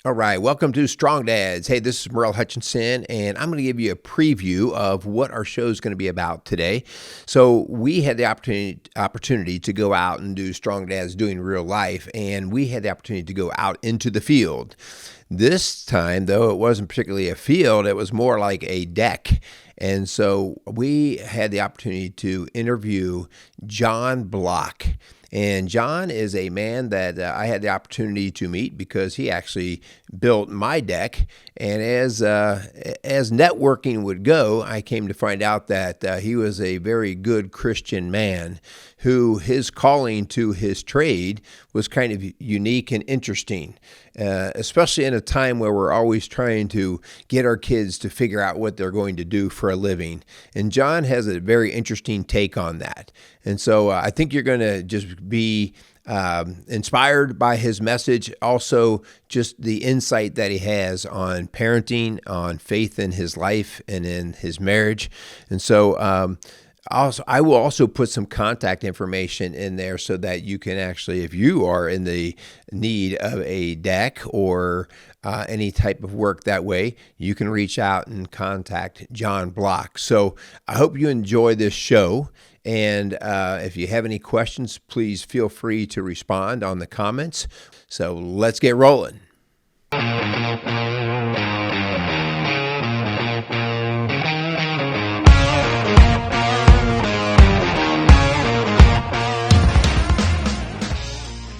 All right, welcome to Strong Dads. Hey, this is Merle Hutchinson, and I'm going to give you a preview of what our show is going to be about today. So, we had the opportunity to go out and do Strong Dads Doing Real Life, and we had the opportunity to go out into the field. This time, though, it wasn't particularly a field, it was more like a deck. And so we had the opportunity to interview John Block. And John is a man that I had the opportunity to meet because he actually built my deck. And as networking would go, I came to find out that he was a very good Christian man who his calling to his trade was kind of unique and interesting, especially in a time where we're always trying to get our kids to figure out what they're going to do for a living. And John has a very interesting take on that. And so I think you're going to just be inspired by his message. Also, just the insight that he has on parenting, on faith in his life and in his marriage. And so, I will also put some contact information in there so that you can actually, if you are in the need of a deck or any type of work that way, you can reach out and contact John Block. So I hope you enjoy this show. And if you have any questions, please feel free to respond on the comments. So let's get rolling.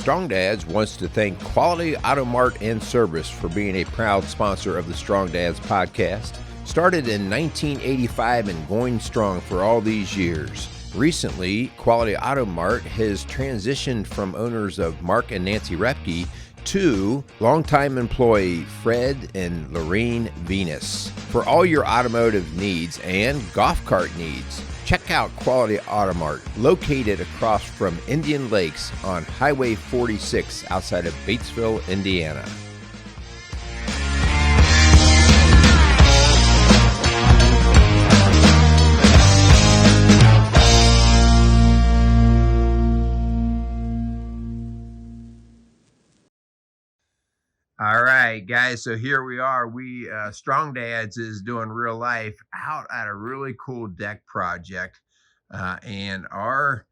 Strong Dads wants to thank Quality Auto Mart and Service for being a proud sponsor of the Strong Dads podcast. Started in 1985 and going strong for all these years. Recently, Quality Auto Mart has transitioned from owners of Mark and Nancy Repke to longtime employee Fred and Lorraine Venus. For all your automotive needs and golf cart needs, check out Quality Auto Mart, located across from Indian Lakes on Highway 46 outside of Batesville, Indiana. All right, guys. So here we are. We Strong Dads is doing real life out at a really cool deck project, and our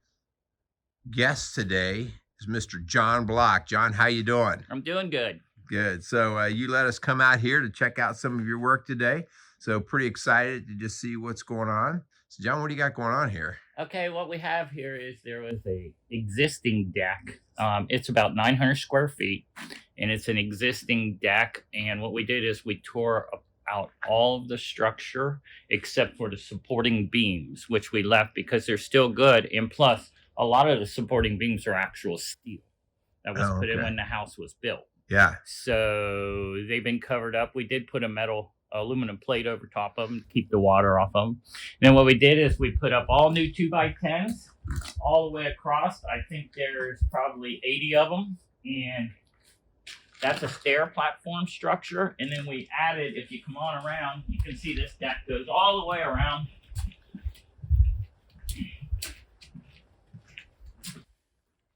guest today is Mr. John Block. John, how you doing? I'm doing good. Good. So you let us come out here to check out some of your work today. So pretty excited to just see what's going on. So John, what do you got going on here? Okay, what we have here is there was a existing deck. It's about 900 square feet, and it's an existing deck. And what we did is we tore out all of the structure except for the supporting beams, which we left because they're still good. And plus, a lot of the supporting beams are actual steel that was put in when the house was built. Yeah. So they've been covered up. We did put a aluminum plate over top of them to keep the water off of them. And then what we did is we put up all new 2x10s all the way across. I think there's probably 80 of them. And that's a stair platform structure. And then we added, if you come on around, you can see this deck goes all the way around.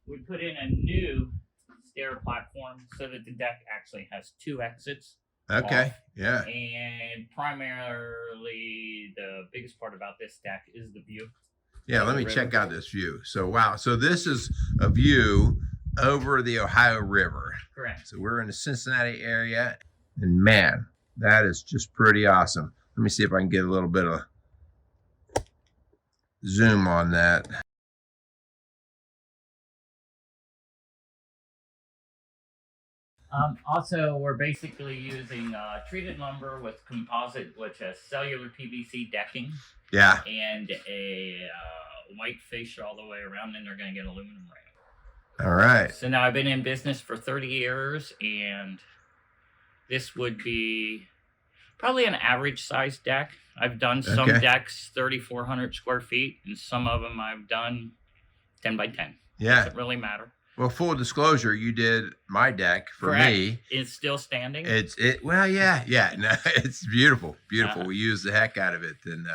We put in a new stair platform so that the deck actually has two exits. Okay. Yeah. And primarily the biggest part about this deck is the view. Yeah, let me check out this view. So wow. So this is a view over the Ohio River. Correct. So we're in the Cincinnati area, and man, that is just pretty awesome. Let me see if I can get a little bit of zoom on that. Also, we're basically using treated lumber with composite, which has cellular PVC decking. Yeah. And a white fascia all the way around, and they're going to get aluminum rail. All right. So now I've been in business for 30 years, and this would be probably an average size deck. I've done some decks 3,400 square feet, and some of them I've done 10 by 10. Yeah. Doesn't really matter. Well, full disclosure, you did my deck for Correct. me. It's still standing. Well, yeah. No, it's beautiful. We use the heck out of it, and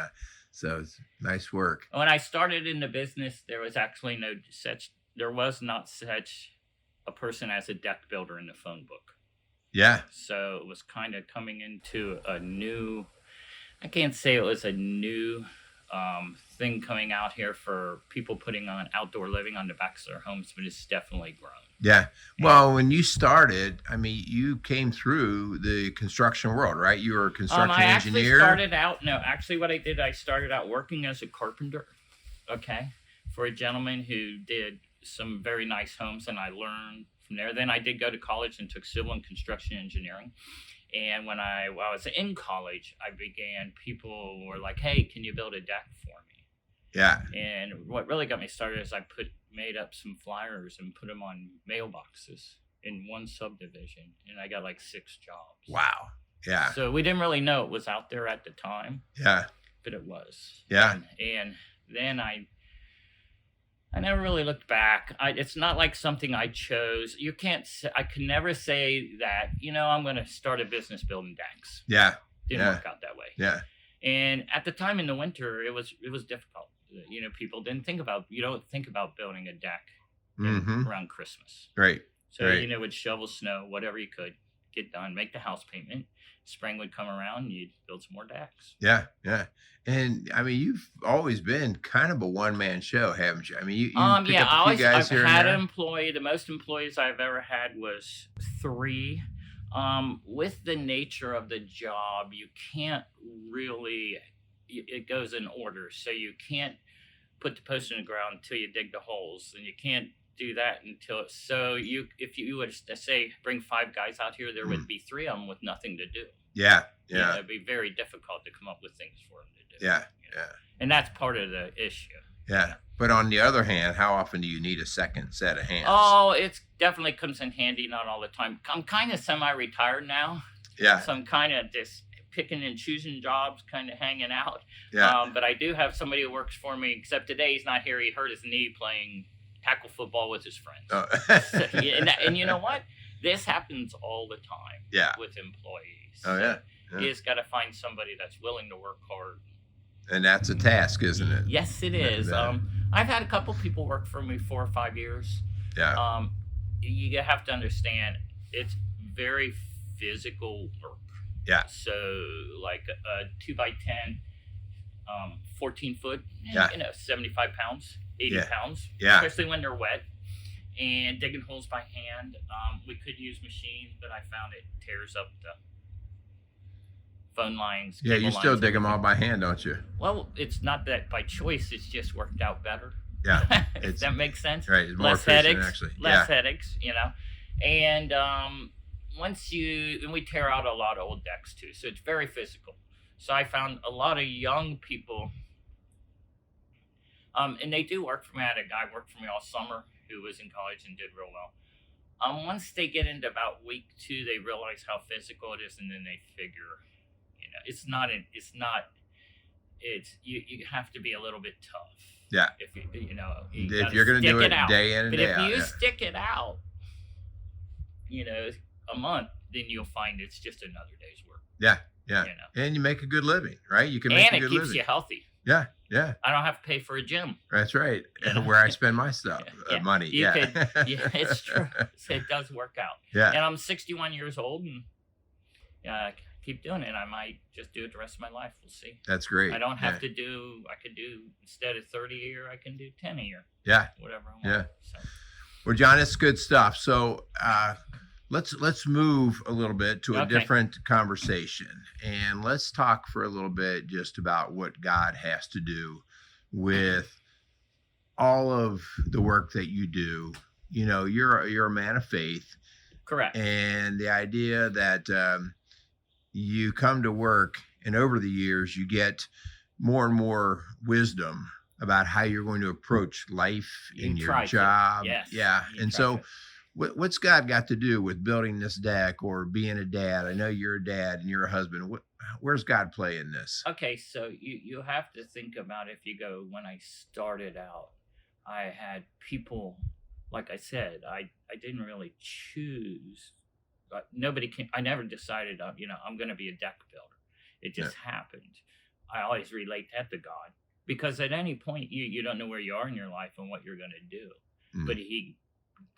so it's nice work. When I started in the business, there was actually there was not such a person as a deck builder in the phone book. Yeah. So it was kind of coming into a new, I can't say it was a new thing coming out here for people putting on outdoor living on the backs of their homes, but it's definitely grown. Yeah. And Well, when you started, I mean, you came through the construction world, right? You were a construction I actually engineer. started out, no, actually what I did, I started out working as a carpenter, okay, for a gentleman who did some very nice homes, and I learned from there. Then I did go to college and took civil and construction engineering. And when I was in college, people were like, hey, can you build a deck for me? Yeah. And what really got me started is I made up some flyers and put them on mailboxes in one subdivision, and I got like 6 jobs. Wow. Yeah. So we didn't really know it was out there at the time. Yeah. But it was. Yeah. And then I never really looked back. It's not like something I chose. I can never say that, I'm going to start a business building decks. Yeah. Didn't work out that way. Yeah. And at the time in the winter, it was difficult. People you don't think about building a deck around Christmas. Right. So, would shovel snow, whatever you could, get done, make the house payment. Spring would come around and you'd build some more decks. Yeah. Yeah. And I mean, you've always been kind of a one-man show, haven't you? I mean, you pick up a few guys here and I've had there. an employee. The most employees I've ever had was 3. With the nature of the job, you can't really, it goes in order. So you can't put the post in the ground until you dig the holes, and you can't do that if you would say bring 5 guys out here, there would be 3 of them with nothing to do. Yeah. Yeah. It'd be very difficult to come up with things for them to do. Yeah. Yeah. And that's part of the issue. Yeah. But on the other hand, how often do you need a second set of hands? Oh, it definitely comes in handy, not all the time. I'm kind of semi-retired now. Yeah. So I'm kind of just picking and choosing jobs, kind of hanging out. Yeah. But I do have somebody who works for me, except today he's not here. He hurt his knee playing tackle football with his friends. Oh. And you know what? This happens all the time with employees. Oh, yeah. You just got to find somebody that's willing to work hard. And that's a task, isn't it? Yes, it is. I've had a couple people work for me 4 or 5 years. Yeah. You have to understand, it's very physical work. Yeah. So like a 2x10, 14 foot, 75 pounds, 80 pounds, especially when they're wet. And digging holes by hand. We could use machines, but I found it tears up the phone lines. Yeah, you still dig them all by hand, don't you? Well, it's not that by choice. It's just worked out better. Yeah. If that makes sense. Right. It's more less efficient, headaches. actually. Less headaches, And we tear out a lot of old decks too. So it's very physical. So I found a lot of young people, and they do work for me. I had a guy work for me all summer who was in college and did real well. Once they get into about week 2, they realize how physical it is, and then they figure, you have to be a little bit tough. Yeah. If if you're going to do it day in and day out. But if you stick it out, a month, then you'll find it's just another day's work. Yeah. Yeah. And you make a good living, right? You can make a good living. And it keeps you healthy. Yeah. Yeah. I don't have to pay for a gym. That's right. Where I spend my stuff, money. It's true. It does work out. Yeah. And I'm 61 years old, and keep doing it. I might just do it the rest of my life. We'll see. That's great. I don't have to do. I could do, instead of 30 a year, I can do 10 a year. Yeah. Whatever I want. Yeah. So. Well, John, it's good stuff. So let's move a little bit to a different conversation, and let's talk for a little bit just about what God has to do with all of the work that you do. You're a man of faith. Correct. And the idea that you come to work, and over the years you get more and more wisdom about how you're going to approach life in your job. Yes. Yeah. And so what's God got to do with building this deck or being a dad? I know you're a dad and you're a husband. Where's God play in this? Okay, so you have to think about, if you go, when I started out, I had people, like I said, I didn't really choose. But I never decided, I'm going to be a deck builder. It just happened. I always relate that to God, because at any point you don't know where you are in your life and what you're going to do. But he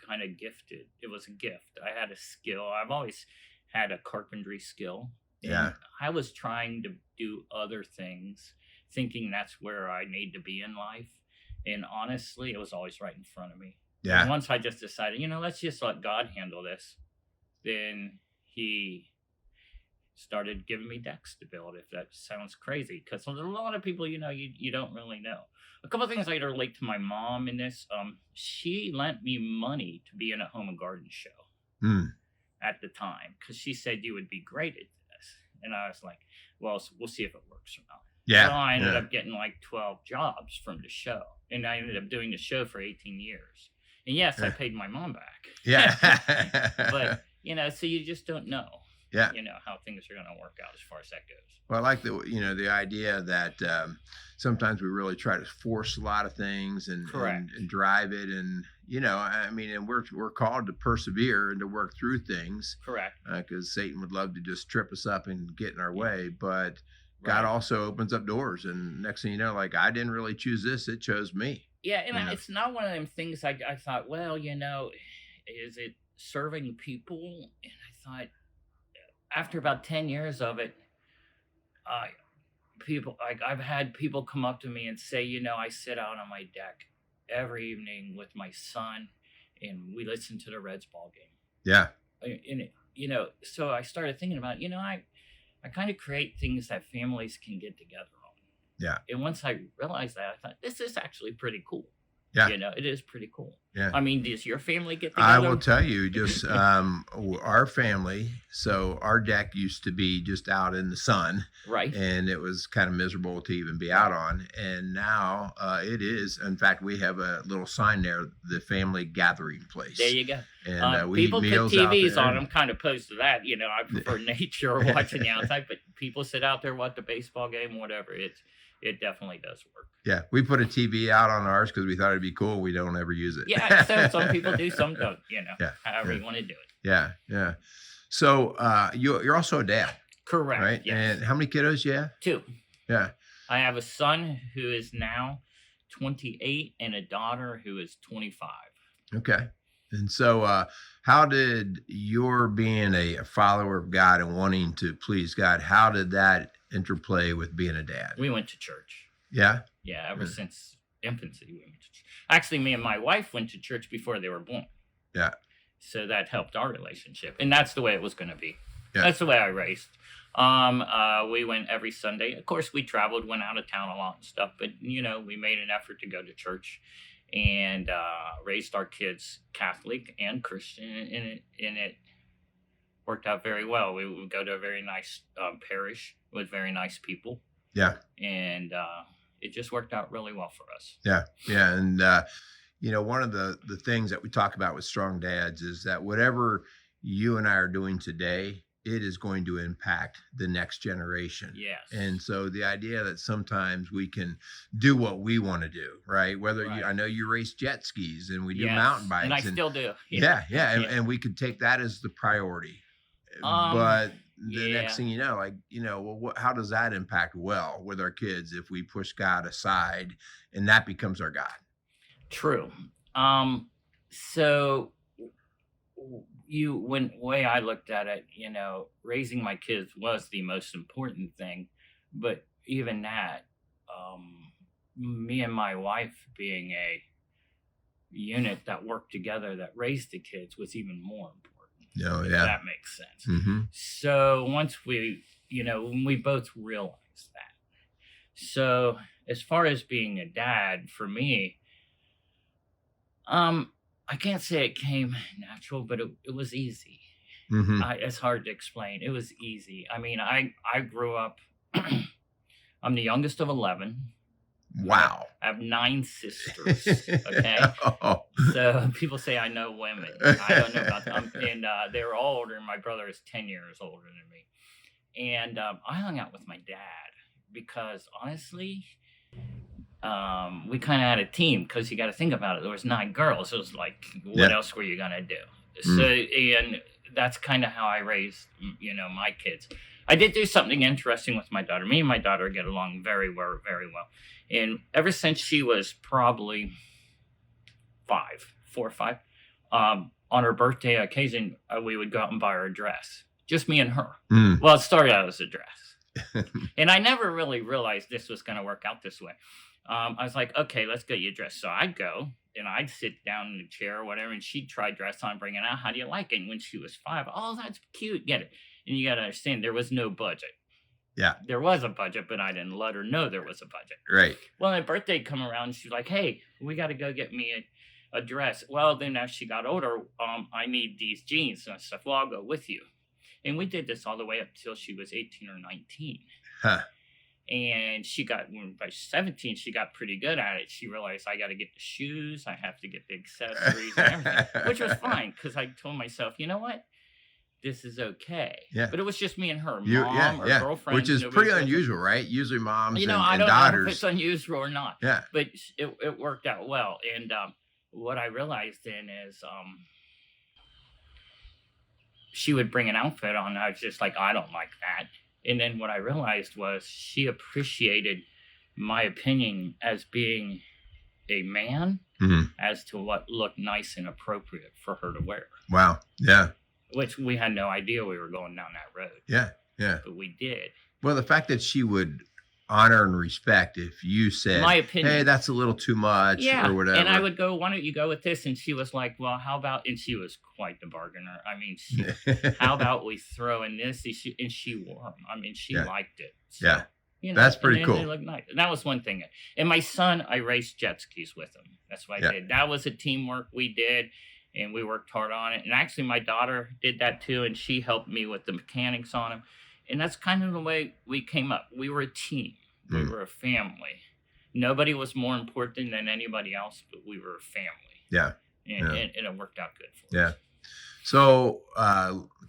kind of gifted. It was a gift. I had a skill. I've always had a carpentry skill, Yeah. and I was trying to do other things, thinking that's where I need to be in life. And honestly, it was always right in front of me. And Yeah. once I just decided, let's just let God handle this, then He started giving me deck stability. If that sounds crazy, because there's a lot of people, you don't really know. A couple of things I could relate to my mom in this. She lent me money to be in a home and garden show Mm. at the time because she said you would be great at this, and I was like, well, we'll see if it works or not. Yeah. Well, I ended Yeah. up getting like 12 jobs from the show, and I ended up doing the show for 18 years. And yes, I paid my mom back. Yeah. But so you just don't know. Yeah. How things are going to work out as far as that goes. Well, I like the idea that sometimes we really try to force a lot of things and drive it, and I mean, and we're called to persevere and to work through things. Correct. Because Satan would love to just trip us up and get in our way, but God also opens up doors, and next thing you know, like, I didn't really choose this; it chose me. Yeah, and it's not one of them things I thought, well, is it serving people? And I thought, after about 10 years of it, I've had people come up to me and say, I sit out on my deck every evening with my son, and we listen to the Reds ball game. Yeah. And so I started thinking about, I kind of create things that families can get together on. Yeah. And once I realized that, I thought, this is actually pretty cool. Yeah. It is pretty cool. Yeah. I mean, does your family get together? I will tell you, just our family. So our deck used to be just out in the sun, right? And it was kind of miserable to even be out on. And now it is. In fact, we have a little sign there, the family gathering place. There you go. And we people eat put meals TVs out on. I'm kind of opposed to that. I prefer nature or watching the outside. But people sit out there, watch the baseball game, whatever. It definitely does work. Yeah, we put a TV out on ours because we thought it'd be cool. We don't ever use it. Yeah, so some people do, some don't. However you want to do it. Yeah, yeah. So you're also a dad. Correct. Right. Yes. And how many kiddos you have? 2. Yeah. I have a son who is now 28 and a daughter who is 25. Okay. And so how did your being a follower of God and wanting to please God, how did that interplay with being a dad? We went to church. Yeah? Yeah, ever since infancy. We went to church. Actually, me and my wife went to church before they were born. Yeah. So that helped our relationship. And that's the way it was going to be. Yeah. That's the way I raised. We went every Sunday. Of course, we traveled, went out of town a lot and stuff. But, we made an effort to go to church and raised our kids Catholic and Christian. And it worked out very well. We would go to a very nice parish with very nice people. Yeah. And it just worked out really well for us. Yeah. Yeah. And, one of the things that we talk about with Strong Dads is that whatever you and I are doing today, it is going to impact the next generation. Yes. And so the idea that sometimes we can do what we want to do, right? Whether I know you race jet skis and we do mountain bikes. And I still do. Yeah. And we could take that as the priority. But the next thing you know, how does that impact with our kids if we push God aside and that becomes our God? True. So way I looked at it, raising my kids was the most important thing, but even that, me and my wife being a unit that worked together that raised the kids was even more important. Oh, if yeah. that makes sense. Mm-hmm. So once we both realized that. So as far as being a dad, for me, I can't say it came natural, but it was easy. Mm-hmm. It's hard to explain. It was easy. I mean, I grew up, I'm the youngest of 11. Wow. I have 9 sisters. Okay. Oh. So people say I know women. I don't know about them. And they're all older. My brother is 10 years older than me. And I hung out with my dad because honestly, we kind of had a team because you got to think about it. There was 9 girls. It was like, what else were you going to do? So, and that's kind of how I raised, my kids. I did do something interesting with my daughter. Me and my daughter get along very well, very well. And ever since she was probably 4 or 5, on her birthday occasion, we would go out and buy her a dress. just me and her. Mm. Well, it started out as a dress. And I never really realized this was going to work out this way. I was like, okay, let's get you dressed. So I'd go and I'd sit down in the chair or whatever, and she'd try dress on, bring it out. How do you like it? And when she was 5, oh, that's cute. Get it. And you got to understand, there was no budget. Yeah. There was a budget, but I didn't let her know there was a budget. Right. Well, my birthday come around, she's like, hey, we got to go get me a dress. Well, then as she got older, I need these jeans and stuff. Well, I'll go with you. And we did this all the way up till she was 18 or 19. Huh. And by 17, she got pretty good at it. She realized I got to get the shoes, I have to get the accessories and everything, which was fine because I told myself, you know what? This is okay. Yeah. But it was just me and her, mom or girlfriend. Which is pretty unusual, right? Usually moms and I don't daughters. know if it's unusual or not. Yeah. But it worked out well. And what I realized then is she would bring an outfit on. I was just like, I don't like that. And then what I realized was she appreciated my opinion as being a man as to what looked nice and appropriate for her to wear. Wow. Yeah. Which we had no idea we were going down that road. Yeah. Yeah. But we did. Well, the fact that she would honor and respect if you said, my opinion, hey, that's a little too much or whatever. And I would go, why don't you go with this? And she was like, well, how about, and she was quite the bargainer. I mean, how about we throw in this? And she wore them. I mean, she liked it. So, yeah. That's pretty cool. They look nice. And that was one thing. And my son, I raced jet skis with him. That's what I did. That was a teamwork we did. And we worked hard on it. And actually, my daughter did that too. And she helped me with the mechanics on them. And that's kind of the way we came up. We were a team. We were a family. Nobody was more important than anybody else, but we were a family. Yeah. And it worked out good for us. Yeah. So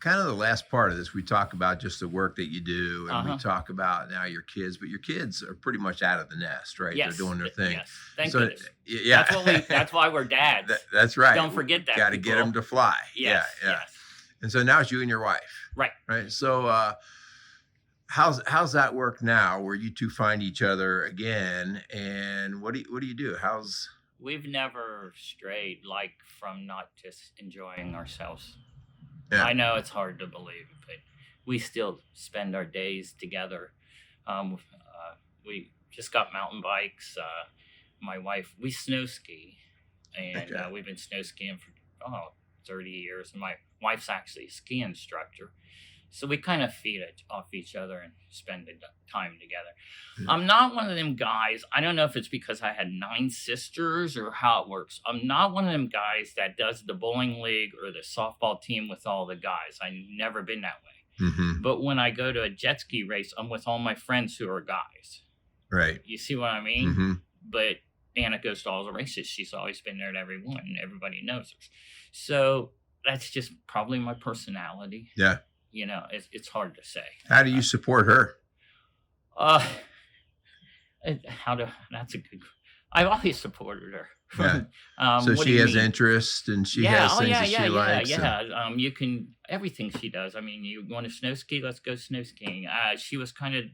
kind of the last part of this, we talk about just the work that you do, and we talk about now your kids, but your kids are pretty much out of the nest, right? Yes. They're doing their thing. Yes. Thank so, goodness. Yeah. That's why we're dads. That's right. Don't forget that. Got to get them to fly. Yes. Yeah. Yes. And so now it's you and your wife. Right. Right. So how's that work now where you two find each other again, and what do you do? We've never strayed from not just enjoying ourselves. Yeah. I know it's hard to believe, but we still spend our days together. We just got mountain bikes. My wife, we snow ski, and we've been snow skiing for 30 years. And my wife's actually a ski instructor. So we kind of feed it off each other and spend the time together. Mm-hmm. I'm not one of them guys. I don't know if it's because I had 9 sisters or how it works. I'm not one of them guys that does the bowling league or the softball team with all the guys. I've never been that way. Mm-hmm. But when I go to a jet ski race, I'm with all my friends who are guys. Right. You see what I mean? Mm-hmm. But Anna goes to all the races. She's always been there at every one, and everybody knows her. So that's just probably my personality. Yeah. You know, it's hard to say. How do you support her? That's a good. I've always supported her. Yeah. So she has interest, and she has things that she likes. Yeah. You can everything she does. I mean, you want to snow ski? Let's go snow skiing. She was kind of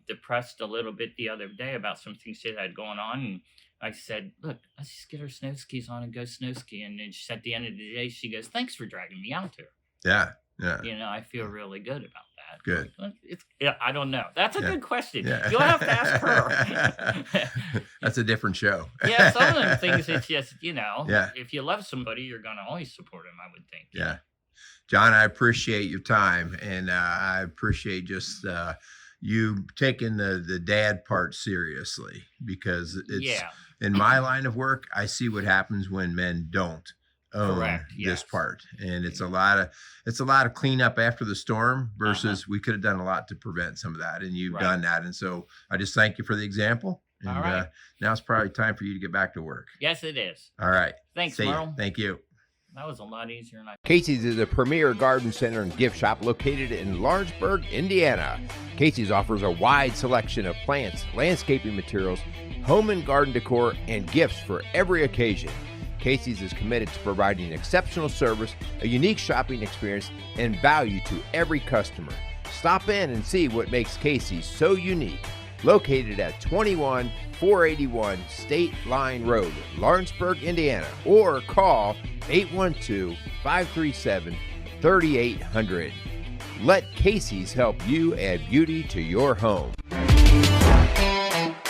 depressed a little bit the other day about some things she had going on, and I said, "Look, let's just get her snow skis on and go snow skiing." And then at the end of the day, she goes, "Thanks for dragging me out there." Yeah. Yeah. You know, I feel really good about that. Good. I don't know. That's a good question. Yeah. You'll have to ask her. That's a different show. Yeah, some of them things, it's just, if you love somebody, you're going to always support them, I would think. Yeah. John, I appreciate your time, and I appreciate just you taking the dad part seriously, because it's in my line of work, I see what happens when men don't own this part, and it's a lot of cleanup after the storm versus we could have done a lot to prevent some of that, and you've done that. And so I just thank you for the example, and all right. Now it's probably time for you to get back to work. Yes, it is. All right, thanks, See Merle. you. Thank you. That was a lot easier than I. Casey's is a premier garden center and gift shop located in Lawrenceburg, Indiana. Casey's offers a wide selection of plants, landscaping materials, home and garden decor, and gifts for every occasion. Casey's is committed to providing exceptional service, a unique shopping experience, and value to every customer. Stop in and see what makes Casey's so unique. Located at 21481 State Line Road, Lawrenceburg, Indiana, or call 812-537-3800. Let Casey's help you add beauty to your home.